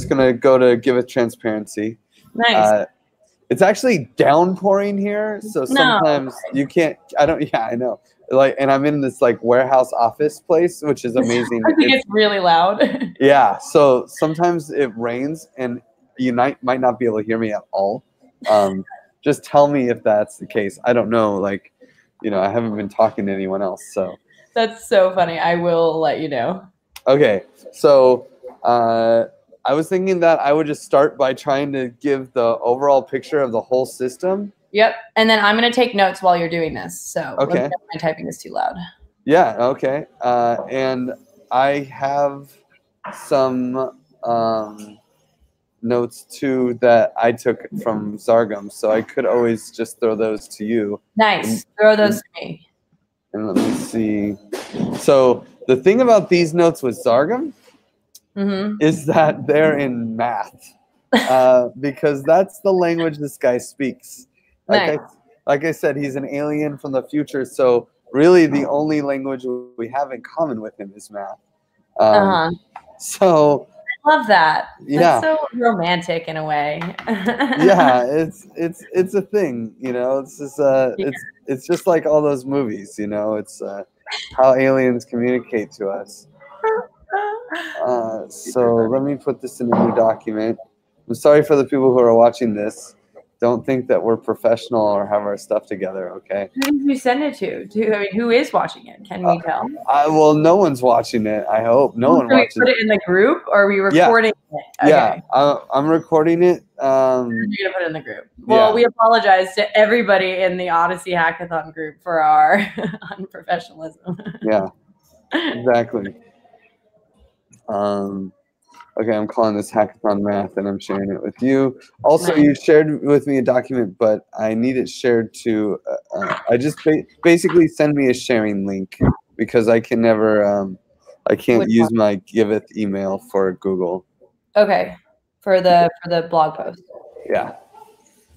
gonna go to give it transparency. Nice. It's actually downpouring here, so sometimes you can't. Yeah, I know. Like, and I'm in this like warehouse office place, which is amazing. I think it's really loud. Yeah, so sometimes it rains, and you might not be able to hear me at all. Just tell me if that's the case. I don't know. Like, I haven't been talking to anyone else, so. That's so funny. I will let you know. Okay, so I was thinking that I would just start by trying to give the overall picture of the whole system. Yep, and then I'm going to take notes while you're doing this, so okay. Let me know if my typing is too loud. Yeah, okay. And I have some notes, too, that I took from Zargum, so I could always just throw those to you. Nice. Throw those to me. And let me see. So the thing about these notes with Zargum is that they're in math, because that's the language this guy speaks. Like I said, he's an alien from the future, so really the only language we have in common with him is math. So I love that. Yeah, that's so romantic in a way. Yeah, it's a thing, It's just it's just like all those movies, It's how aliens communicate to us. So let me put this in a new document. I'm sorry for the people who are watching this. Don't think that we're professional or have our stuff together, okay? Who did you send it to? I mean, who is watching it? Can we tell? Well, no one's watching it, I hope. No one watches it. Can we put it in the group, or are we recording it? Okay. Yeah, I'm recording it. You're going to put it in the group. Well, we apologize to everybody in the Odyssey Hackathon group for our unprofessionalism. Yeah, exactly. Okay, I'm calling this Hackathon Math, and I'm sharing it with you. Also, you shared with me a document, but I need it shared to. I just basically send me a sharing link, because I can never. I can't use my Giveth email for Google. Okay, for the blog post. Yeah.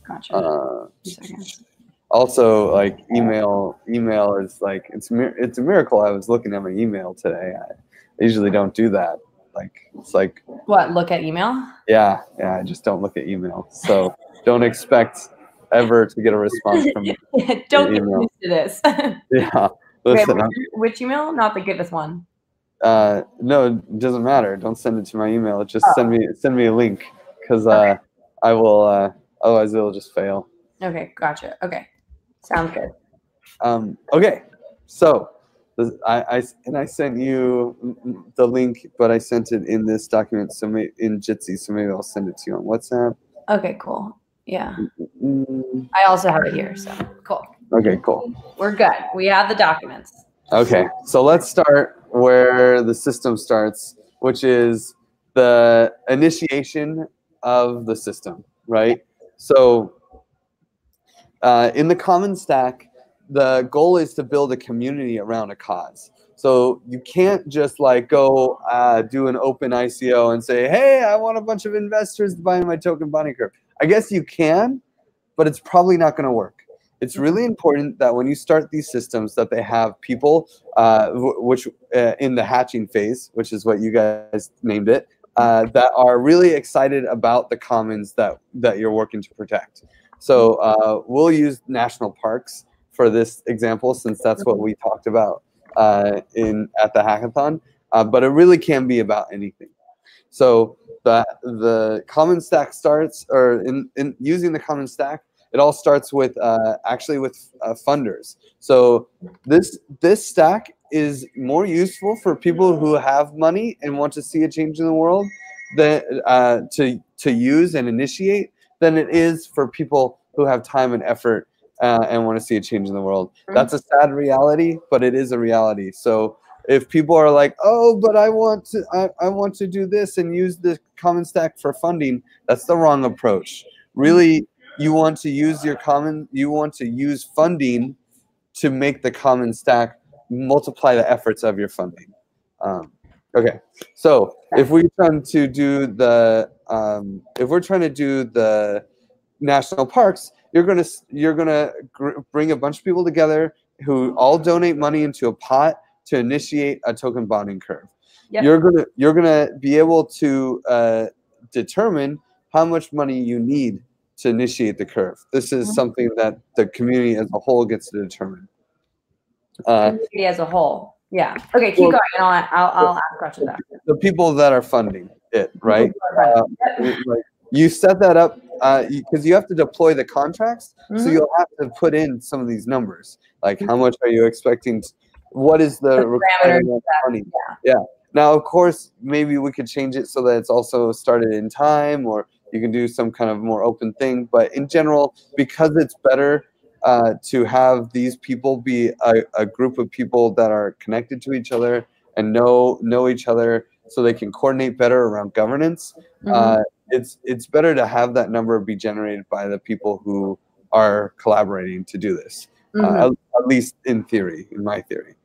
Gotcha. Also, like email is like it's a miracle. I was looking at my email today. I usually don't do that. It's like what? Look at email? Yeah. I just don't look at email. So don't expect ever to get a response from me. Don't get used to this. Yeah. Listen. Okay, which email? Not the Giveth one. No, it doesn't matter. Don't send it to my email. Just send me a link, because I will. Otherwise, it'll just fail. Okay, gotcha. Okay, sounds good. Okay, so. I sent you the link, but I sent it in this document, so in Jitsi, so maybe I'll send it to you on WhatsApp. Okay, cool. Yeah. I also have it here, so cool. Okay, cool. We're good. We have the documents. Okay, so let's start where the system starts, which is the initiation of the system, right? So in the common stack, the goal is to build a community around a cause. So you can't just like go do an open ICO and say, hey, I want a bunch of investors to buy my token bonding curve. I guess you can, but it's probably not going to work. It's really important that when you start these systems that they have people, which in the hatching phase, which is what you guys named it, that are really excited about the commons that you're working to protect. So we'll use national parks for this example, since that's what we talked about at the hackathon, but it really can be about anything. So the common stack starts, or in using the common stack, it all starts with actually with funders. So this stack is more useful for people who have money and want to see a change in the world than to use and initiate than it is for people who have time and effort and want to see a change in the world. That's a sad reality, but it is a reality. So if people are like, oh, but I want to do this and use the common stack for funding, that's the wrong approach. Really, you want to use funding to make the common stack multiply the efforts of your funding. Okay, so if we're trying to do the national parks, you're gonna bring a bunch of people together who all donate money into a pot to initiate a token bonding curve. Yep. You're gonna be able to determine how much money you need to initiate the curve. This is something that the community as a whole gets to determine. Community as a whole. Yeah. Okay, keep going, and I'll ask questions after. The people that are funding it, right? Like you set that up because you have to deploy the contracts, so you'll have to put in some of these numbers, like how much are you expecting? What is the required amount of money? Yeah. Now, of course, maybe we could change it so that it's also started in time, or you can do some kind of more open thing. But in general, because it's better to have these people be a group of people that are connected to each other and know each other, so they can coordinate better around governance. It's better to have that number be generated by the people who are collaborating to do this, at least in theory, in my theory.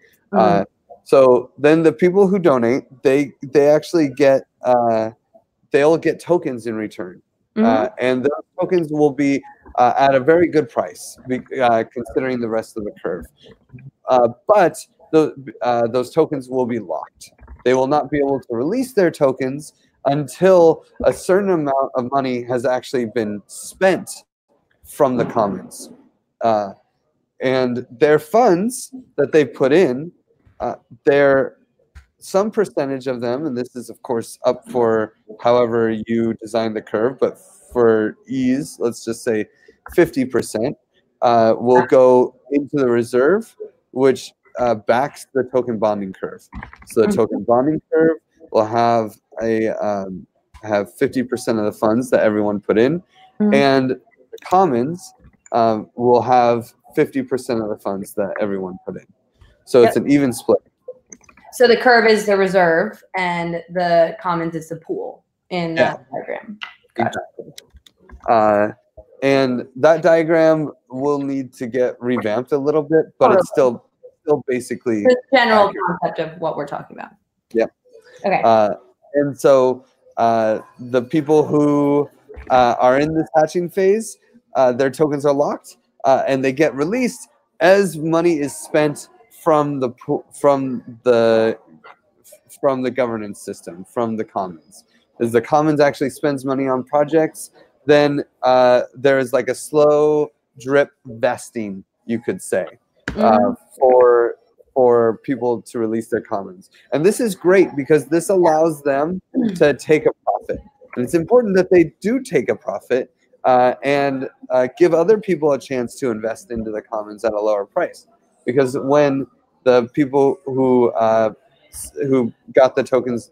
So then the people who donate, they actually get they'll get tokens in return, and those tokens will be at a very good price, considering the rest of the curve. But those tokens will be locked. They will not be able to release their tokens until a certain amount of money has actually been spent from the commons. And their funds that they put in, some percentage of them, and this is of course up for however you design the curve, but for ease, let's just say 50% will go into the reserve, which backs the token bonding curve. So the token bonding curve will have 50% of the funds that everyone put in, and the commons will have 50% of the funds that everyone put in. So it's an even split. So the curve is the reserve, and the commons is the pool in that diagram. Gotcha. And that diagram will need to get revamped a little bit, but it's still basically the general concept of what we're talking about. Yeah. Okay. And so the people who are in this hatching phase, their tokens are locked, and they get released as money is spent from the governance system, from the commons. As the commons actually spends money on projects, then there is like a slow drip vesting, you could say, for people to release their commons. And this is great because this allows them to take a profit. And it's important that they do take a profit and give other people a chance to invest into the commons at a lower price. Because when the people who got the tokens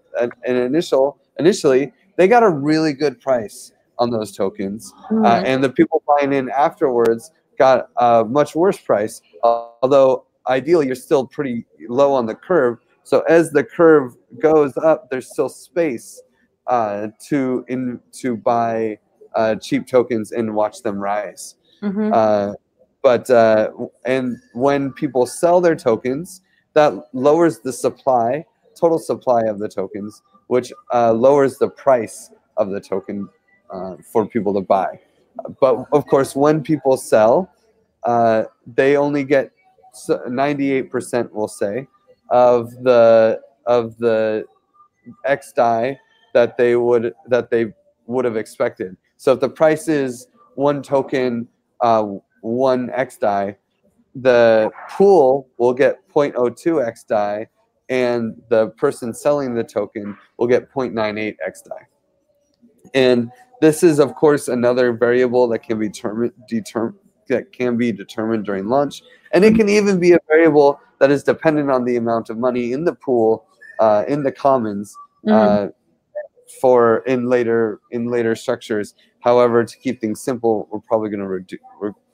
initially, they got a really good price on those tokens, and the people buying in afterwards got a much worse price. Although ideally, you're still pretty low on the curve. So as the curve goes up, there's still space to buy cheap tokens and watch them rise. But when people sell their tokens, that lowers the total supply of the tokens, which lowers the price of the token for people to buy. But of course, when people sell, they only get 98%, we'll say, of the X DAI that they would have expected. So if the price is one token, one X DAI, the pool will get 0.02 X DAI, and the person selling the token will get 0.98 X DAI. And this is, of course, another variable that can be determined during launch, and it can even be a variable that is dependent on the amount of money in the pool, in the commons, in later structures. However, to keep things simple, we're probably going to reduce.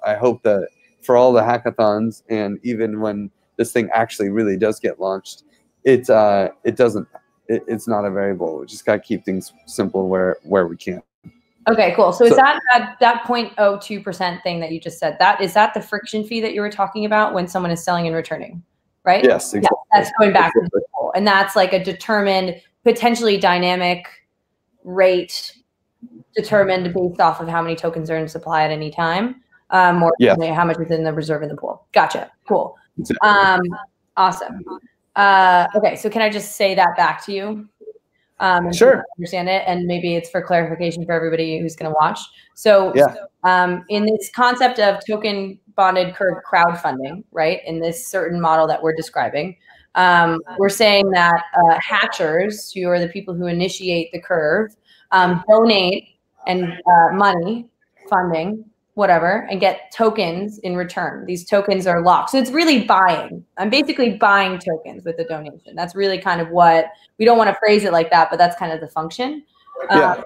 I hope that for all the hackathons, and even when this thing actually really does get launched, it's not a variable. We just got to keep things simple where we can. Okay, cool. So is that 0.02% thing that you just said? Is that the friction fee that you were talking about when someone is selling and returning, right? Yes, exactly. Yeah, that's going back to the pool, and that's like a determined, potentially dynamic rate, determined based off of how many tokens are in supply at any time, or how much is in the reserve in the pool. Gotcha. Cool. Exactly. Awesome. Okay, so can I just say that back to you? And Sure. understand it, and maybe it's for clarification for everybody who's going to watch. So, in this concept of token bonded curve crowdfunding, right? In this certain model that we're describing, we're saying that hatchers, who are the people who initiate the curve, donate and money, funding, whatever, and get tokens in return. These tokens are locked. So it's really buying. I'm basically buying tokens with the donation. That's really kind of what, we don't want to phrase it like that, but that's kind of the function. Yeah.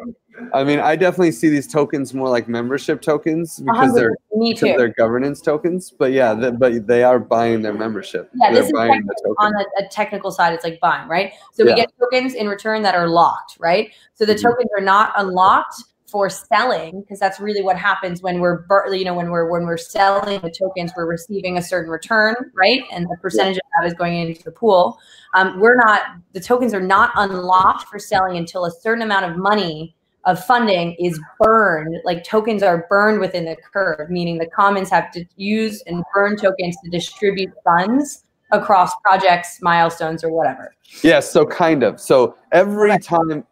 I mean, I definitely see these tokens more like membership tokens because they're governance tokens. But yeah, but they are buying their membership. Yeah, they're this is buying the token. on a technical side. It's like buying, right? So we get tokens in return that are locked, right? So the tokens are not unlocked for selling, because that's really what happens when we're, when we're selling the tokens, we're receiving a certain return, right? And the percentage of that is going into the pool. The tokens are not unlocked for selling until a certain amount of money of funding is burned, like tokens are burned within the curve, meaning the commons have to use and burn tokens to distribute funds across projects, milestones, or whatever. Yes, so kind of. So every time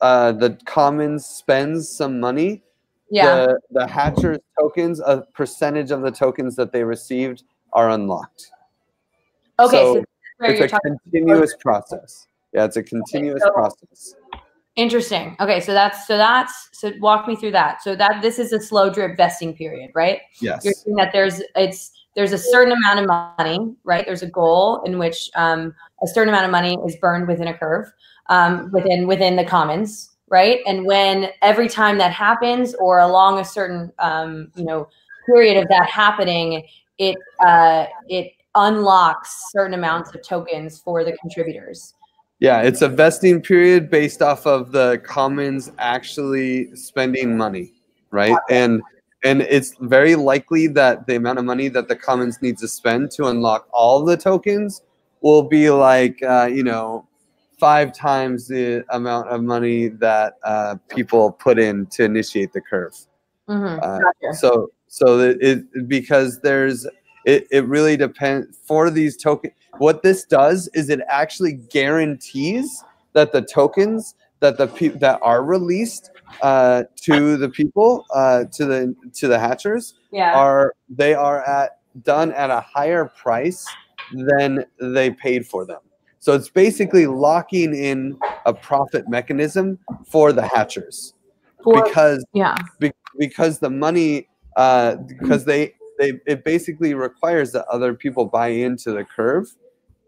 the commons spends some money, the hatchers tokens, a percentage of the tokens that they received are unlopped. Okay, so it's a continuous process. Yeah, it's a continuous process. Interesting. Okay, so walk me through that. So this is a slow drip vesting period, right? Yes. You're saying that there's a certain amount of money, right? There's a goal in which a certain amount of money is burned within a curve, within the commons, right? And when every time that happens, or along a certain period of that happening, it unlocks certain amounts of tokens for the contributors. Yeah, it's a vesting period based off of the commons actually spending money, right? And it's very likely that the amount of money that the commons needs to spend to unlock all the tokens will be like 5 times the amount of money that people put in to initiate the curve. Gotcha. Because it really depends for these tokens. What this does is it actually guarantees that the tokens that are released to the people, to the hatchers, are done at a higher price than they paid for them. So it's basically locking in a profit mechanism for the hatchers, because the money, because it basically requires that other people buy into the curve,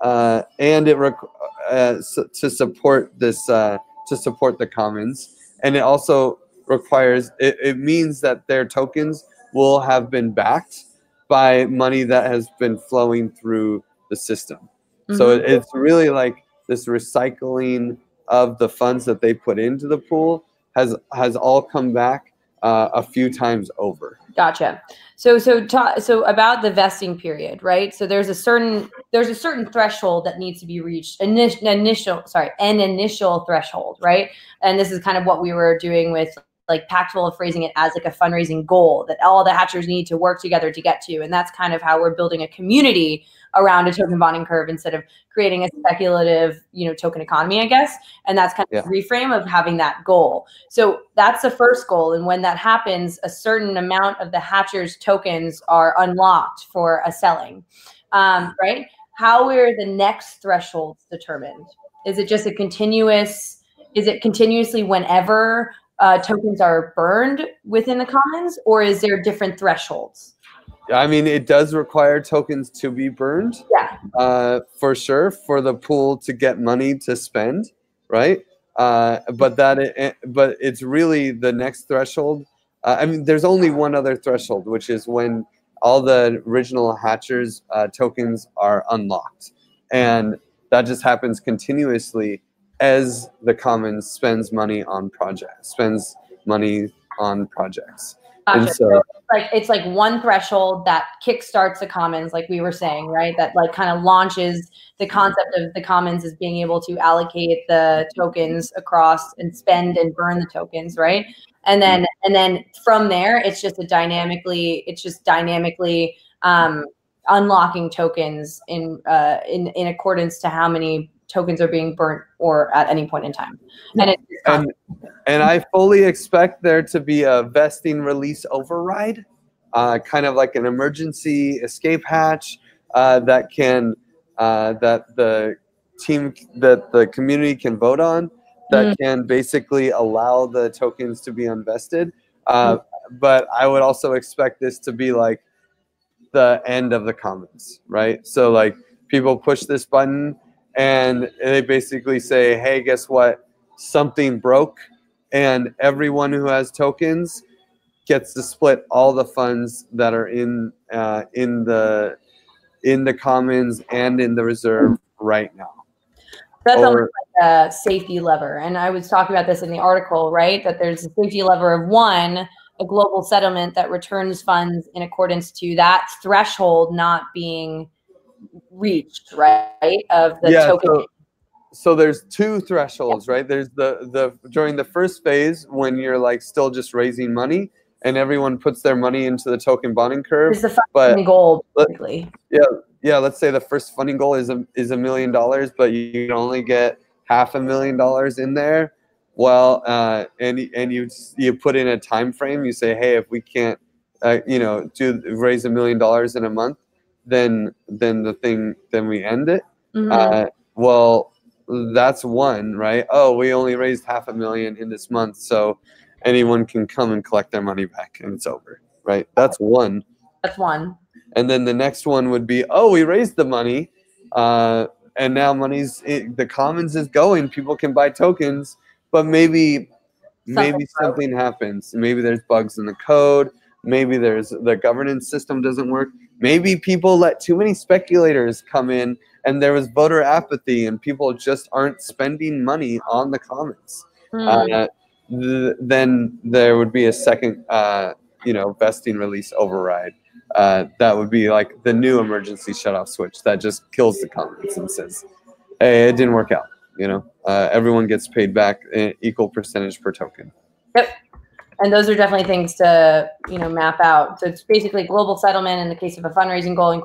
and to support this, to support the commons, and it also requires it means that their tokens will have been backed by money that has been flowing through the system. So it's really like this recycling of the funds that they put into the pool has all come back a few times over. Gotcha. So about the vesting period, right? So there's a certain threshold that needs to be reached, an initial threshold, right? And this is kind of what we were doing with like Pactful, phrasing it as like a fundraising goal that all the hatchers need to work together to get to. And that's kind of how we're building a community around a token bonding curve instead of creating a speculative, token economy, I guess. And that's kind of the reframe of having that goal. So that's the first goal. And when that happens, a certain amount of the hatchers tokens are unlocked for a selling, right? How are the next thresholds determined? Is it just continuously whenever tokens are burned within the commons, or is there different thresholds? I mean, it does require tokens to be burned, for sure, for the pool to get money to spend, right? But it's really the next threshold. I mean, there's only one other threshold, which is when all the original hatchers tokens are unlocked, and that just happens continuously as the commons spends money on projects. Gotcha. And so it's like one threshold that kickstarts the commons, like we were saying, right? That like kind of launches the concept of the commons as being able to allocate the tokens across and spend and burn the tokens, right? And then from there, it's just dynamically unlocking tokens in accordance to how many tokens are being burnt or at any point in time. And I fully expect there to be a vesting release override, kind of like an emergency escape hatch that the community can vote on, that can basically allow the tokens to be unvested. But I would also expect this to be like the end of the commons, right? So like people push this button and they basically say, hey, guess what? Something broke, and everyone who has tokens gets to split all the funds that are in the commons and in the reserve right now. That's almost like a safety lever. And I was talking about this in the article, right? That there's a safety lever of one, a global settlement that returns funds in accordance to that threshold not being reached, right? Of the token. So there's two thresholds, right? There's the during the first phase when you're like still just raising money and everyone puts their money into the token bonding curve. It's the funding goal, basically. Yeah. Let's say the first funding goal is $1 million, but you can only get $500,000 in there. Well, and you put in a time frame. You say, hey, if we can't, raise $1 million in a month, then we end it. Well, that's one, right? Oh, we only raised $500,000 in this month, so anyone can come and collect their money back, and it's over, right? That's one. And then the next one would be, oh, we raised the money, and now the commons is going. People can buy tokens, but maybe something happens. Maybe there's bugs in the code. Maybe the governance system doesn't work. Maybe people let too many speculators come in and there was voter apathy and people just aren't spending money on the commons. Then there would be a second, vesting release override. That would be like the new emergency shutoff switch that just kills the commons and says, hey, it didn't work out. Everyone gets paid back an equal percentage per token. Yep. And those are definitely things to, map out. So it's basically global settlement in the case of a fundraising goal, and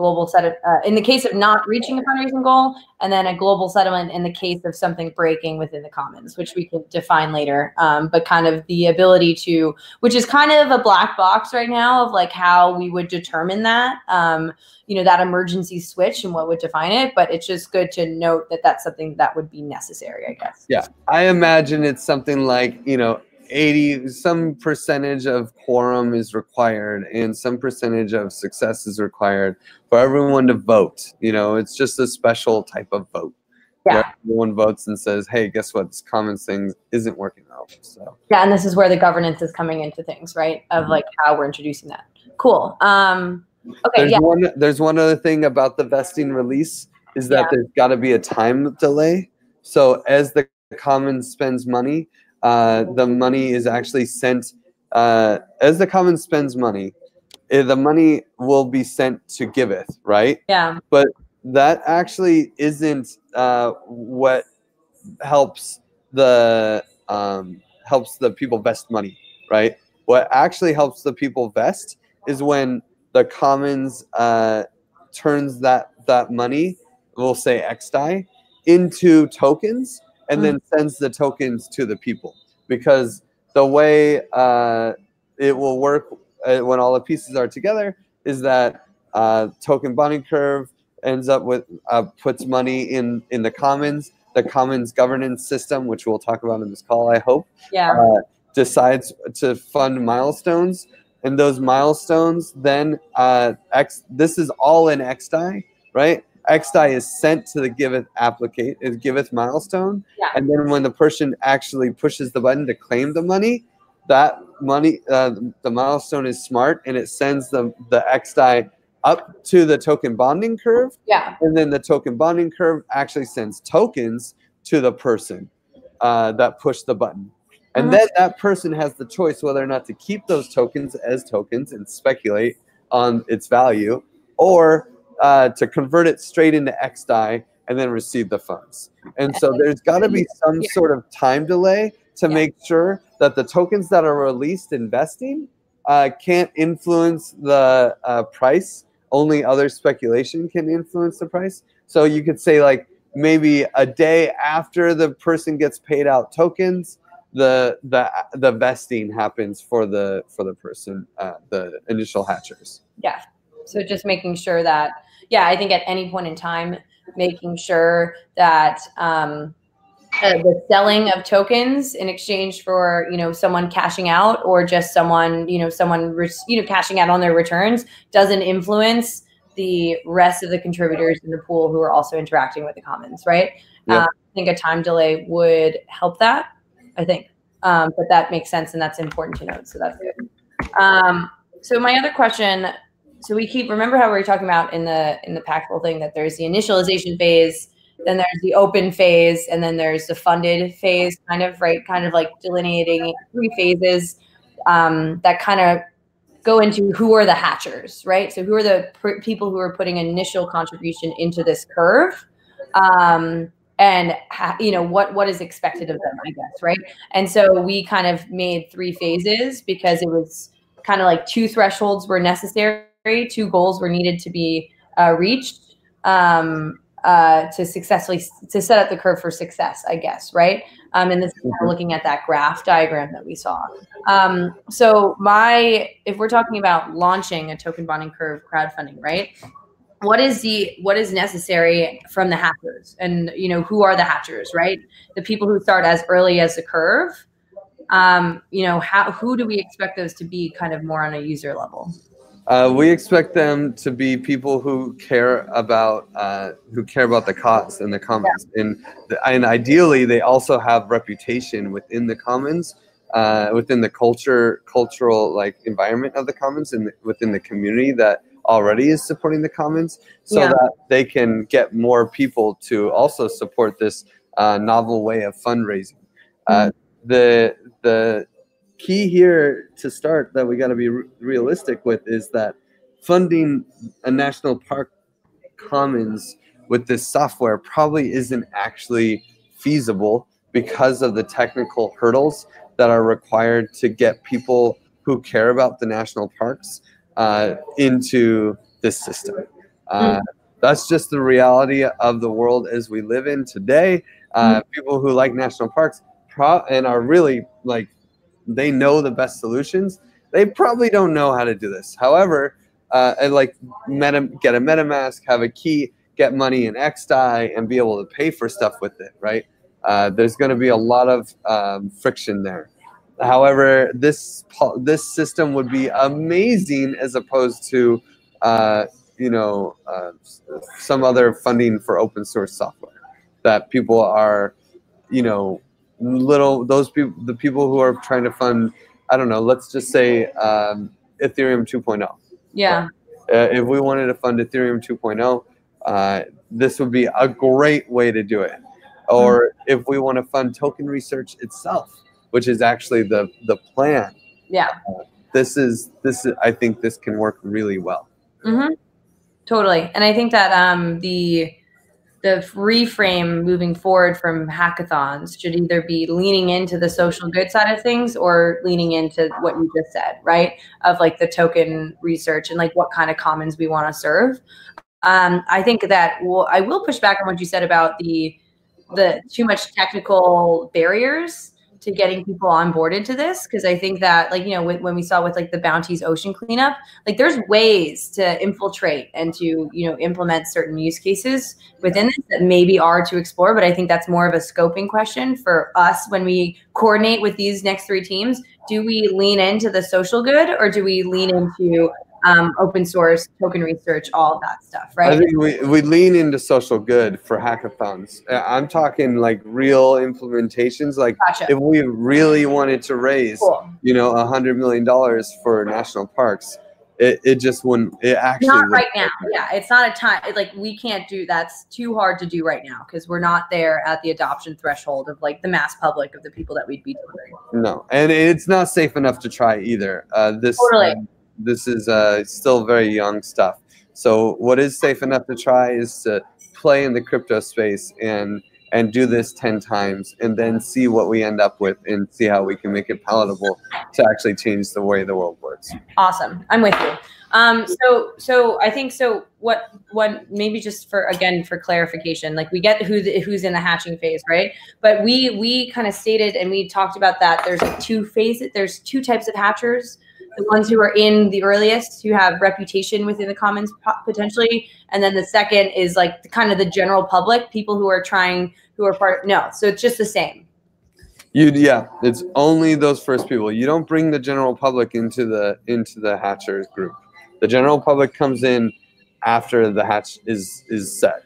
in the case of not reaching a fundraising goal, and then a global settlement in the case of something breaking within the commons, which we can define later. But kind of the ability to, which is kind of a black box right now of like how we would determine that, that emergency switch and what would define it. But it's just good to note that that's something that would be necessary, I guess. Yeah, I imagine it's something like, 80, some percentage of quorum is required and some percentage of success is required for everyone to vote. It's just a special type of vote. Yeah. Where everyone votes and says, hey, guess what? This commons thing isn't working out. So yeah, and this is where the governance is coming into things, right? Of like how we're introducing that. Cool. Okay. There's one other thing about the vesting release is that there's got to be a time delay. So as the commons spends money, the money is actually sent as the commons spends money. The money will be sent to Giveth, right? Yeah. But that actually isn't what helps the people vest money, right? What actually helps the people vest is when the commons turns that money, we'll say XDAI, into tokens, and then sends the tokens to the people. Because the way it will work when all the pieces are together is that token bonding curve ends up with puts money in the commons governance system, which we'll talk about in this call, I hope. Decides to fund milestones, and those milestones then this is all in XDAI, right? XDAI is sent to the Giveth milestone, and then when the person actually pushes the button to claim the money, the milestone is smart and it sends the XDAI up to the token bonding curve, and then the token bonding curve actually sends tokens to the person that pushed the button, and then that person has the choice whether or not to keep those tokens as tokens and speculate on its value, or to convert it straight into XDAI and then receive the funds. And so there's got to be some sort of time delay to make sure that the tokens that are released in vesting can't influence the price. Only other speculation can influence the price. So you could say like maybe a day after the person gets paid out tokens, the vesting happens for the person, the initial hatchers. Yeah. So just making sure that, yeah, I think at any point in time, making sure that the selling of tokens in exchange for, someone cashing out, or just someone, cashing out on their returns, doesn't influence the rest of the contributors in the pool who are also interacting with the commons, right? Yep. I think a time delay would help that, I think. But that makes sense, and that's important to note. So that's good. So my other question, so remember how we were talking about in the Packable thing, that there's the initialization phase, then there's the open phase, and then there's the funded phase, kind of like delineating 3 phases that kind of go into who are the hatchers, right? So who are the people who are putting initial contribution into this curve, and what is expected of them, I guess, right? And so we kind of made 3 phases because it was kind of like 2 thresholds were necessary, 2 goals were needed to be reached to successfully set up the curve for success, I guess, right? And this is kind of looking at that graph diagram that we saw. So if we're talking about launching a token bonding curve crowdfunding, right? What is necessary from the hatchers, and who are the hatchers, right? The people who start as early as the curve. Who do we expect those to be, kind of more on a user level? We expect them to be people who care about the cause and the commons, and ideally they also have reputation within the commons, within the cultural like environment of the commons, and within the community that already is supporting the commons, so that they can get more people to also support this novel way of fundraising. The key here to start that we got to be realistic with is that funding a national park commons with this software probably isn't actually feasible because of the technical hurdles that are required to get people who care about the national parks into this system. That's just the reality of the world as we live in today. People who like national parks and are really like, they know the best solutions, they probably don't know how to do this. However, like get a MetaMask, have a key, get money in XDAI, and be able to pay for stuff with it, right? There's going to be a lot of friction there. However, this system would be amazing as opposed to some other funding for open source software that people are, the people who are trying to fund, I don't know, let's just say Ethereum 2.0. Yeah. If we wanted to fund Ethereum 2.0, this would be a great way to do it. Or if we want to fund token research itself, which is actually the plan. Yeah. This is I think this can work really well. Totally. And I think that the reframe moving forward from hackathons should either be leaning into the social good side of things or leaning into what you just said, right? Of like the token research and like what kind of commons we want to serve. I think that I will push back on what you said about the too much technical barriers to getting people onboarded to this, because I think that, like, when we saw with like the Bounties ocean cleanup, like there's ways to infiltrate and to implement certain use cases within this that maybe are to explore, but I think that's more of a scoping question for us when we coordinate with these next 3 teams. Do we lean into the social good, or do we lean into open source, token research, all of that stuff, right? I think we lean into social good for hackathons. I'm talking like real implementations. Like, gotcha. If we really wanted to raise, $100 million for national parks, it just wouldn't. It actually not right now. Yeah, it's not a time. Like, we can't do. That's too hard to do right now because we're not there at the adoption threshold of like the mass public of the people that we'd be delivering. No, and it's not safe enough to try either. This is still very young stuff. So what is safe enough to try is to play in the crypto space and and do this 10 times and then see what we end up with and see how we can make it palatable to actually change the way the world works. Awesome. I'm with you. So I think so. What maybe just for clarification, like we get who's in the hatching phase, right? But we kind of stated and we talked about that there's like two phases. There's two types of hatchers. The ones who are in the earliest, who have reputation within the commons potentially, and then the second is like kind of the general public, people who are part. No, so it's just the same. Yeah, it's only those first people. You don't bring the general public into the hatchers group. The general public comes in after the hatch is set.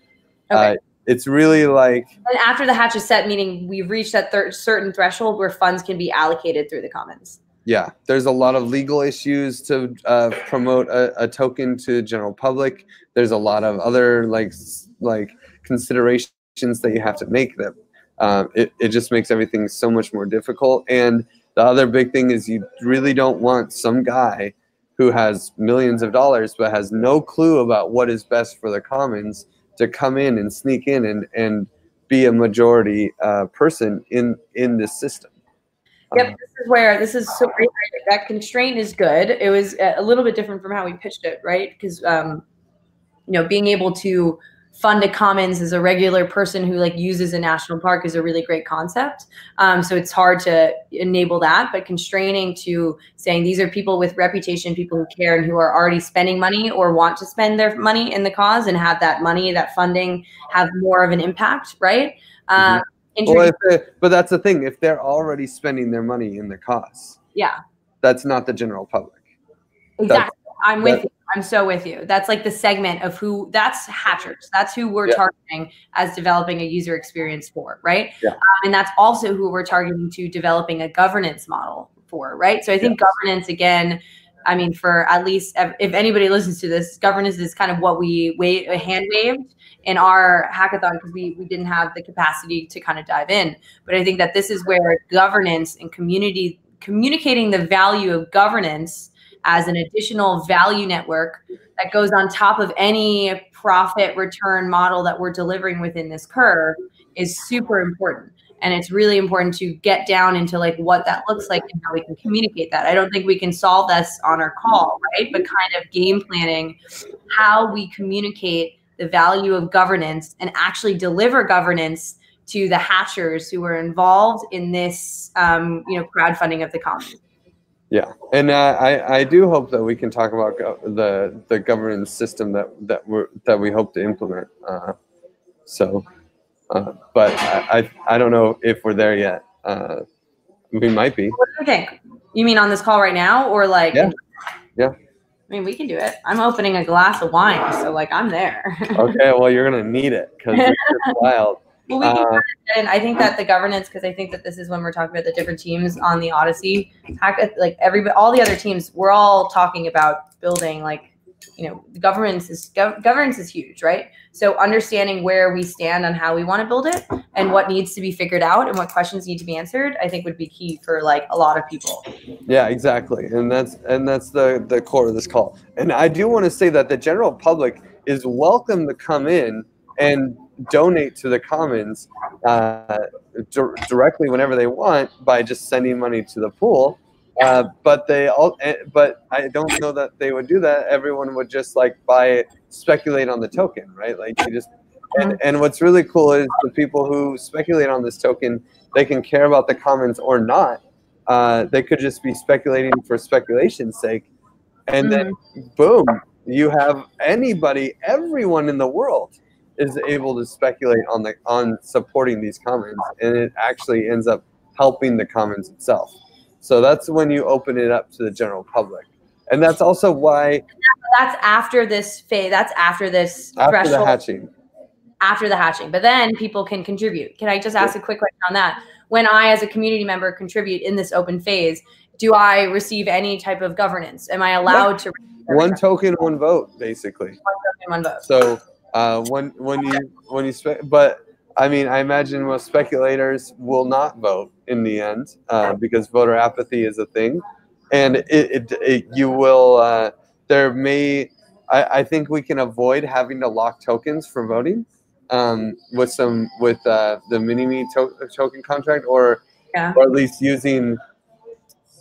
Okay. It's really like. And after the hatch is set, meaning we've reached that certain threshold where funds can be allocated through the commons. Yeah, there's a lot of legal issues to promote a token to general public. There's a lot of other like considerations that you have to make that it just makes everything so much more difficult. And the other big thing is you really don't want some guy who has millions of dollars but has no clue about what is best for the commons to come in and sneak in and be a majority person in this system. Yep, this is so great. That constraint is good. It was a little bit different from how we pitched it, right? Because being able to fund a commons as a regular person who like uses a national park is a really great concept. So it's hard to enable that, but constraining to saying these are people with reputation, people who care and who are already spending money or want to spend their money in the cause and have that money, that funding have more of an impact, right? Mm-hmm. Well, but that's the thing. If they're already spending their money in the cause, yeah, that's not the general public. Exactly. I'm with you. I'm so with you. That's like the segment of that's hatchers. That's who we're targeting as developing a user experience for, right? Yeah. And that's also who we're targeting to developing a governance model for, right? So I think governance, again, I mean, for at least if anybody listens to this, governance is kind of what we hand waved in our hackathon because we didn't have the capacity to kind of dive in. But I think that this is where governance and communicating the value of governance as an additional value network that goes on top of any profit return model that we're delivering within this curve is super important. And it's really important to get down into like what that looks like and how we can communicate that. I don't think we can solve this on our call, right? But kind of game planning how we communicate the value of governance and actually deliver governance to the hatchers who are involved in this, crowdfunding of the commons. Yeah, and I do hope that we can talk about the governance system that we hope to implement. But I don't know if we're there yet. We might be. What do you think? You mean on this call right now, or like? Yeah. I mean, we can do it. I'm opening a glass of wine, so like I'm there. Okay, well you're gonna need it because it's wild. Well, we can and I think that the governance, because I think that this is when we're talking about the different teams on the Odyssey, like all the other teams, we're all talking about building governance is huge, right? So understanding where we stand on how we want to build it and what needs to be figured out and what questions need to be answered, I think would be key for like a lot of people. Yeah, exactly. And that's the core of this call. And I do want to say that the general public is welcome to come in and donate to the commons directly whenever they want by just sending money to the pool. But I don't know that they would do that. Everyone would just speculate on the token, right? Like you just and what's really cool is the people who speculate on this token, they can care about the commons or not. They could just be speculating for speculation's sake, and then boom, you have everyone in the world is able to speculate on supporting these commons, and it actually ends up helping the commons itself. So that's when you open it up to the general public. And that's also why... That's after this phase. That's after this threshold. After the hatching. After the hatching. But then people can contribute. Can I just ask a quick question on that? When I, as a community member, contribute in this open phase, do I receive any type of governance? Am I allowed to... One token, one vote, basically. One token, one vote. So but I mean, I imagine most speculators will not vote in the end because voter apathy is a thing, and you will. I think we can avoid having to lock tokens for voting, with the mini-me token contract, or at least using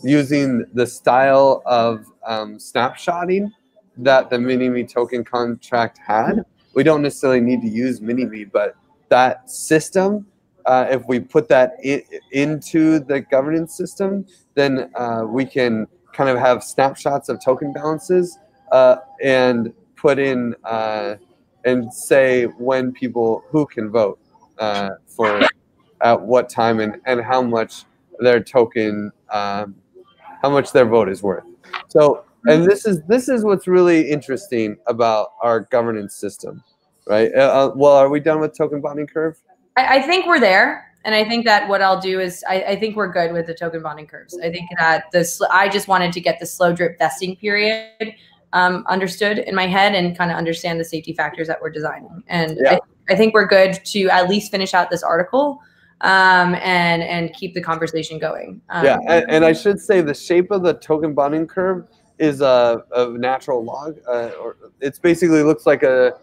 the style of snapshotting that the mini-me token contract had. We don't necessarily need to use mini-me, but that system, if we put that into the governance system, then we can kind of have snapshots of token balances and put in and say when who can vote for at what time and how much their token how much their vote is worth. So, and this is what's really interesting about our governance system, right? Well, are we done with token bonding curve? I think we're there. And I think that what I'll do is I think we're good with the token bonding curves. I think that I just wanted to get the slow drip vesting period understood in my head and kind of understand the safety factors that we're designing. And I think we're good to at least finish out this article and keep the conversation going. And I should say the shape of the token bonding curve is a natural log. Or it's basically looks like a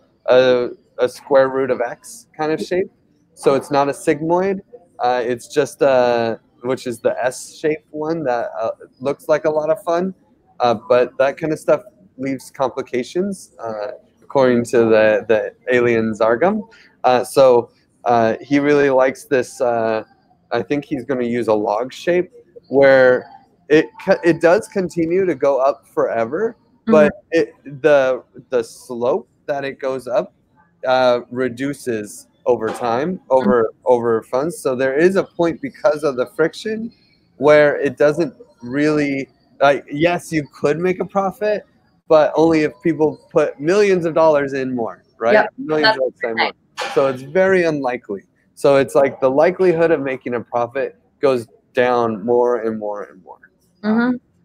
square root of x kind of shape. So it's not a sigmoid. It's just which is the S-shaped one that looks like a lot of fun. But that kind of stuff leaves complications, according to the alien Zargum. So he really likes this. I think he's going to use a log shape where it does continue to go up forever, but the slope that it goes up reduces over time, over funds. So there is a point because of the friction where it doesn't really, yes, you could make a profit, but only if people put millions of dollars in more, right? Yep. Millions of dollars more. So it's very unlikely. So it's like the likelihood of making a profit goes down more and more and more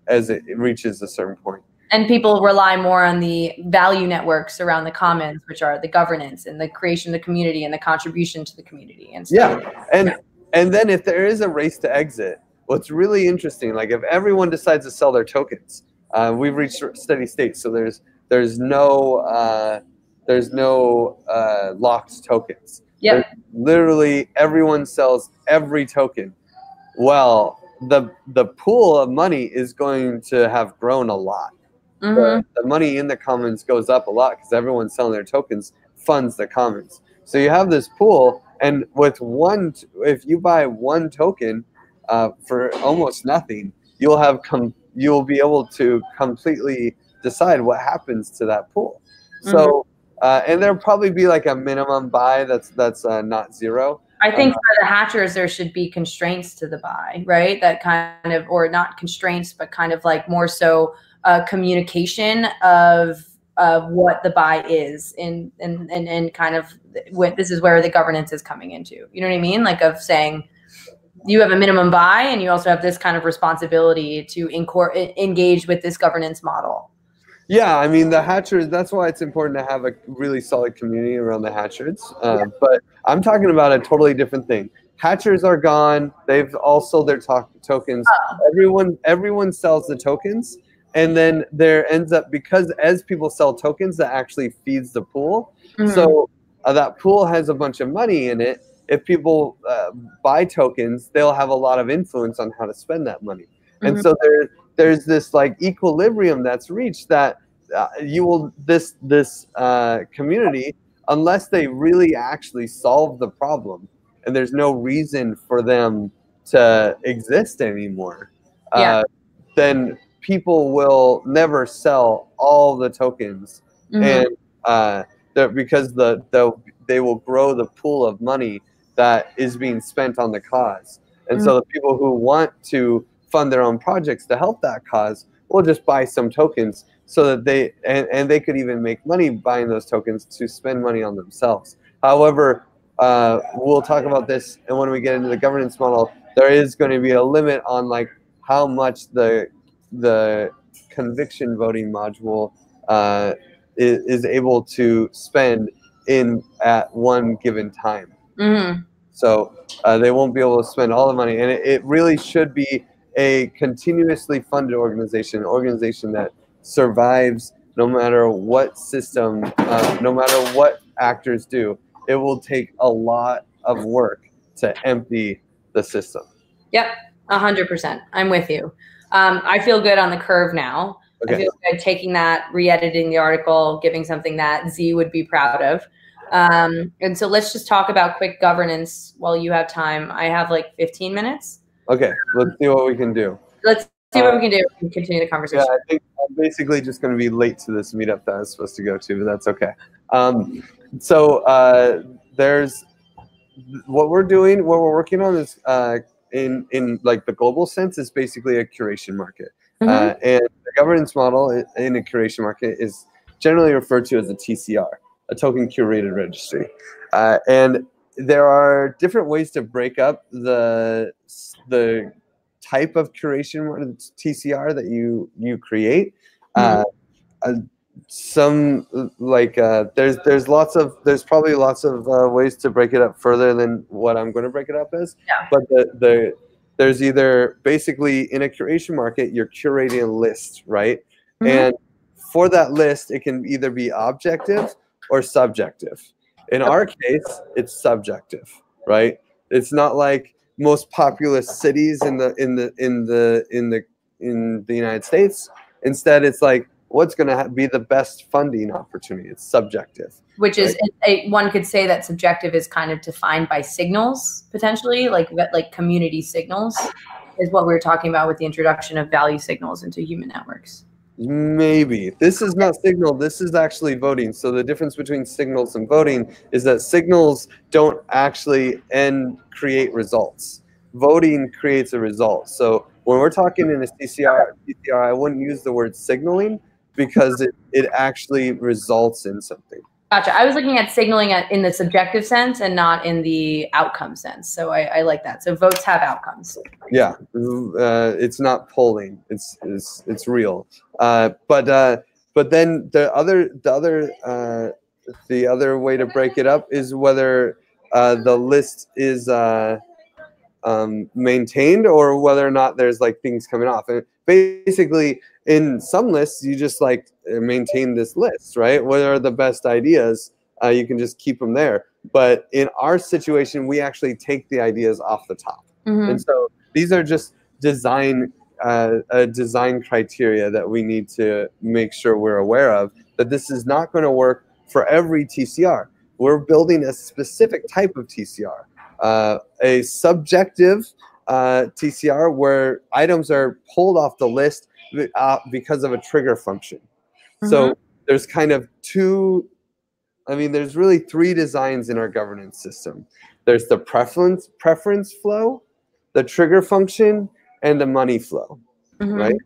as it reaches a certain point. And people rely more on the value networks around the commons, which are the governance and the creation of the community and the contribution to the community. And stuff. And then if there is a race to exit, what's really interesting, like if everyone decides to sell their tokens, we've reached steady state. So there's no locked tokens. Yep. Literally everyone sells every token. Well, the pool of money is going to have grown a lot. The money in the commons goes up a lot because everyone's selling their tokens, funds the commons. So you have this pool, and with if you buy one token for almost nothing, you'll be able to completely decide what happens to that pool. So and there'll probably be like a minimum buy that's not zero. I think for the hatchers, there should be constraints to the buy, right? That kind of, or not constraints, but kind of like more so communication of what the buy is and kind of this is where the governance is coming into. You know what I mean? Like of saying you have a minimum buy and you also have this kind of responsibility to engage with this governance model. Yeah, I mean, the hatchers, that's why it's important to have a really solid community around the hatchers. But I'm talking about a totally different thing. Hatchers are gone. They've all sold their tokens. Everyone sells the tokens. And then there ends up, because as people sell tokens, that actually feeds the pool. So that pool has a bunch of money in it. If people buy tokens, they'll have a lot of influence on how to spend that money. And so there's this like equilibrium that's reached that this community, unless they really actually solve the problem, and there's no reason for them to exist anymore, then people will never sell all the tokens, and because they will grow the pool of money that is being spent on the cause. And so the people who want to fund their own projects to help that cause will just buy some tokens so that they could even make money buying those tokens to spend money on themselves. However, we'll talk about this, and when we get into the governance model, there is going to be a limit on like how much the conviction voting module is able to spend at one given time. So they won't be able to spend all the money, and it really should be a continuously funded organization, an organization that survives no matter what system, no matter what actors do. it will take a lot of work to empty the system. Yep, 100%. I'm with you. I feel good on the curve now. Okay. I feel good taking that, re-editing the article, giving something that Z would be proud of. And so let's just talk about quick governance while you have time. I have like 15 minutes. Okay, let's see what we can do. Let's see what we can do and continue the conversation. Yeah, I think I'm basically just going to be late to this meetup that I was supposed to go to, but that's okay. There's what we're doing, what we're working on is in like the global sense is basically a curation market. And the governance model in a curation market is generally referred to as a TCR, a token curated registry. And there are different ways to break up the type of curation TCR that you create. Some like there's probably lots of ways to break it up further than what I'm going to break it up as. Yeah. But there's either basically in a curation market you're curating a list, right? And for that list it can either be objective or subjective. In our case, it's subjective, right? It's not like most populous cities in the United States. Instead, it's like what's going to be the best funding opportunity. It's subjective. Which is one could say that subjective is kind of defined by signals potentially, like community signals, is what we were talking about with the introduction of value signals into human networks. Maybe. This is not signal, this is actually voting. So the difference between signals and voting is that signals don't actually create results. Voting creates a result. So when we're talking in a TCR, I wouldn't use the word signaling because it actually results in something. Gotcha. I was looking at signaling in the subjective sense and not in the outcome sense. So I like that. So votes have outcomes. Yeah, it's not polling. It's real. But then the other way to break it up is whether the list is maintained or whether or not there's like things coming off. And basically, in some lists, you just like maintain this list, right? What are the best ideas? You can just keep them there. But in our situation, we actually take the ideas off the top. And so these are just design criteria that we need to make sure we're aware of, that this is not going to work for every TCR. We're building a specific type of TCR, a subjective TCR where items are pulled off the list because of a trigger function. So there's kind of there's really three designs in our governance system. There's the preference flow, the trigger function, and the money flow, right?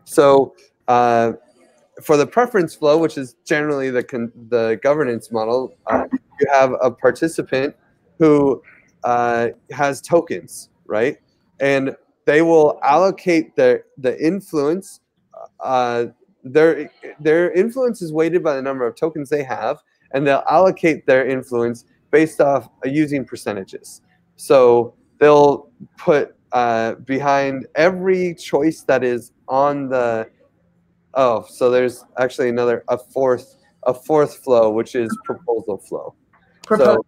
So for the preference flow, which is generally the governance model, you have a participant who has tokens, right? And they will allocate the influence. Their influence is weighted by the number of tokens they have, and they'll allocate their influence based off using percentages. So they'll put behind every choice that is on the so there's actually a fourth flow, which is proposal flow. So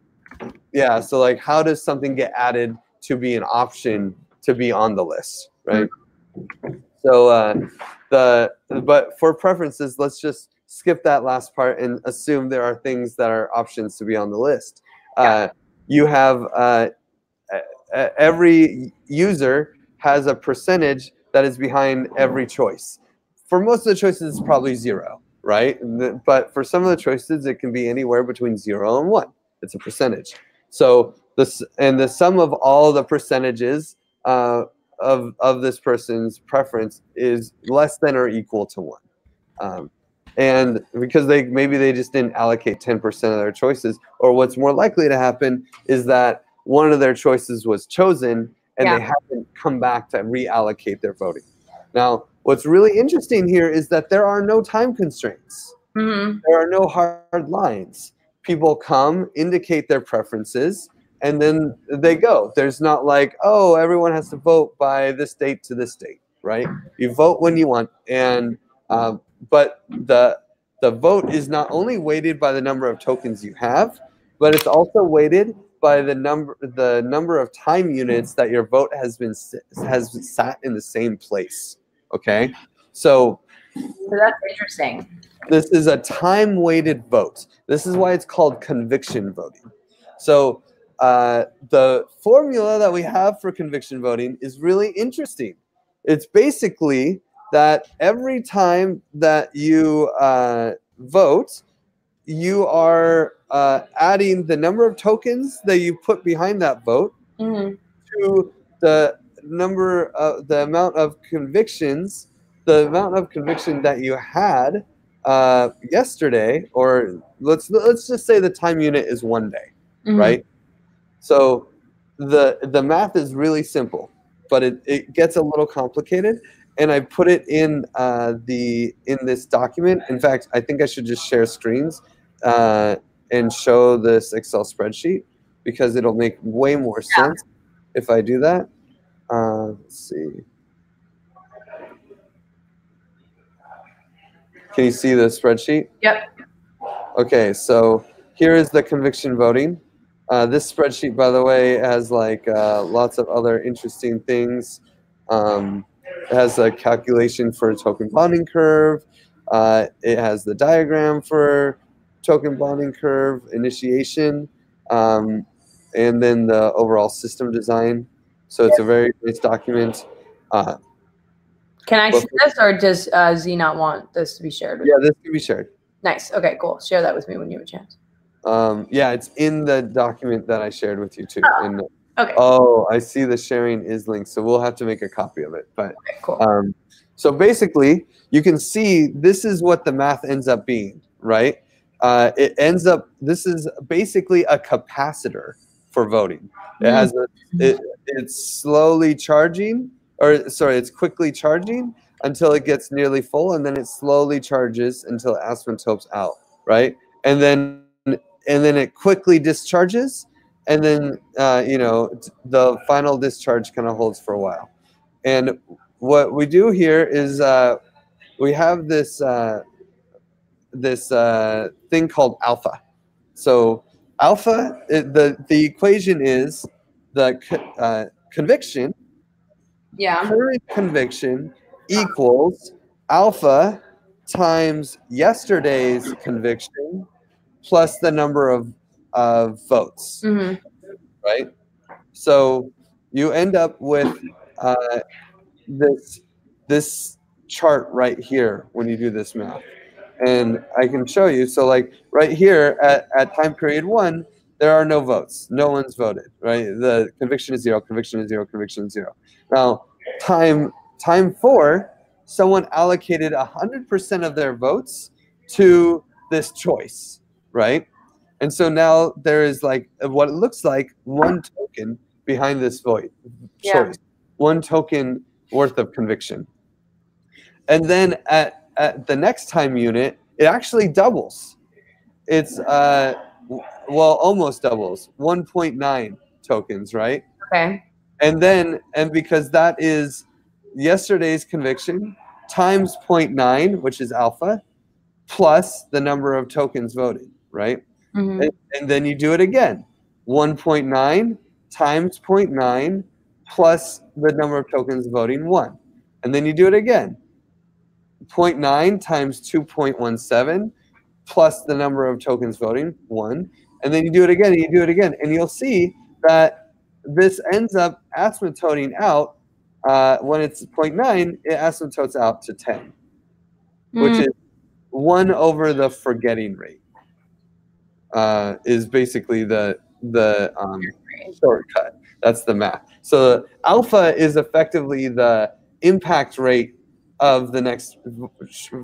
yeah, so like how does something get added to be an option to be on the list, right? So but for preferences, let's just skip that last part and assume there are things that are options to be on the list. You have every user has a percentage that is behind every choice. For most of the choices, it's probably 0, right? But for some of the choices, it can be anywhere between 0 and 1. It's a percentage. So the sum of all the percentages of this person's preference is less than or equal to 1. And because maybe they just didn't allocate 10% of their choices, or what's more likely to happen is that one of their choices was chosen and they haven't come back to reallocate their voting. Now, what's really interesting here is that there are no time constraints. There are no hard lines. People come, indicate their preferences, and then they go. There's not like, oh, everyone has to vote by this date to this date, right? You vote when you want, and but the vote is not only weighted by the number of tokens you have, but it's also weighted by the number of time units that your vote has sat in the same place. Okay, so that's interesting. this is a time-weighted vote. This is why it's called conviction voting. So the formula that we have for conviction voting is really interesting. It's basically that every time that you vote, you are adding the number of tokens that you put behind that vote to the amount of convictions, the amount of conviction that you had yesterday, or let's just say the time unit is 1 day, right? So the math is really simple, but it gets a little complicated, and I put it in this document. In fact, I think I should just share screens and show this Excel spreadsheet, because it'll make way more sense if I do that. Let's see. Can you see the spreadsheet? Yep. Okay, so here is the conviction voting. This spreadsheet, by the way, has like lots of other interesting things. It has a calculation for a token bonding curve. It has the diagram for token bonding curve, initiation, and then the overall system design. So it's a very nice document. Can I share this, or does Z not want this to be shared with you? This can be shared. Nice. Okay, cool. Share that with me when you have a chance. Yeah, it's in the document that I shared with you too. Okay. Oh, I see the sharing is linked, so we'll have to make a copy of it. But okay, cool. So basically, you can see this is what the math ends up being, right? It ends up, this is basically a capacitor for voting. It has it's slowly charging, or sorry, it's quickly charging until it gets nearly full, and then it slowly charges until it asymptotes out, right? And then it quickly discharges, and then the final discharge kind of holds for a while. And what we do here is we have this thing called alpha. So alpha, the equation is the conviction. Yeah. Current conviction equals alpha times yesterday's conviction plus the number of votes, right? So you end up with this chart right here when you do this math. And I can show you. So like right here at time period 1, there are no votes. No one's voted, right? The conviction is 0, conviction is 0, conviction is 0. Now, time 4, someone allocated 100% of their votes to this choice, right? And so now there is like what it looks like 1 token behind this choice. 1 token worth of conviction. And then at the next time unit, it actually doubles. It's almost doubles, 1.9 tokens, right? Okay. And because that is yesterday's conviction times 0.9, which is alpha, plus the number of tokens voted, right? And then you do it again, 1.9 times 0.9 plus the number of tokens voting 1. And then you do it again, 0.9 times 2.17 plus the number of tokens voting 1. And then you do it again, and you do it again. And you'll see that this ends up asymptoting out. When it's 0.9, it asymptotes out to 10, which is 1 over the forgetting rate. Is basically the shortcut. That's the math. So alpha is effectively the impact rate of the next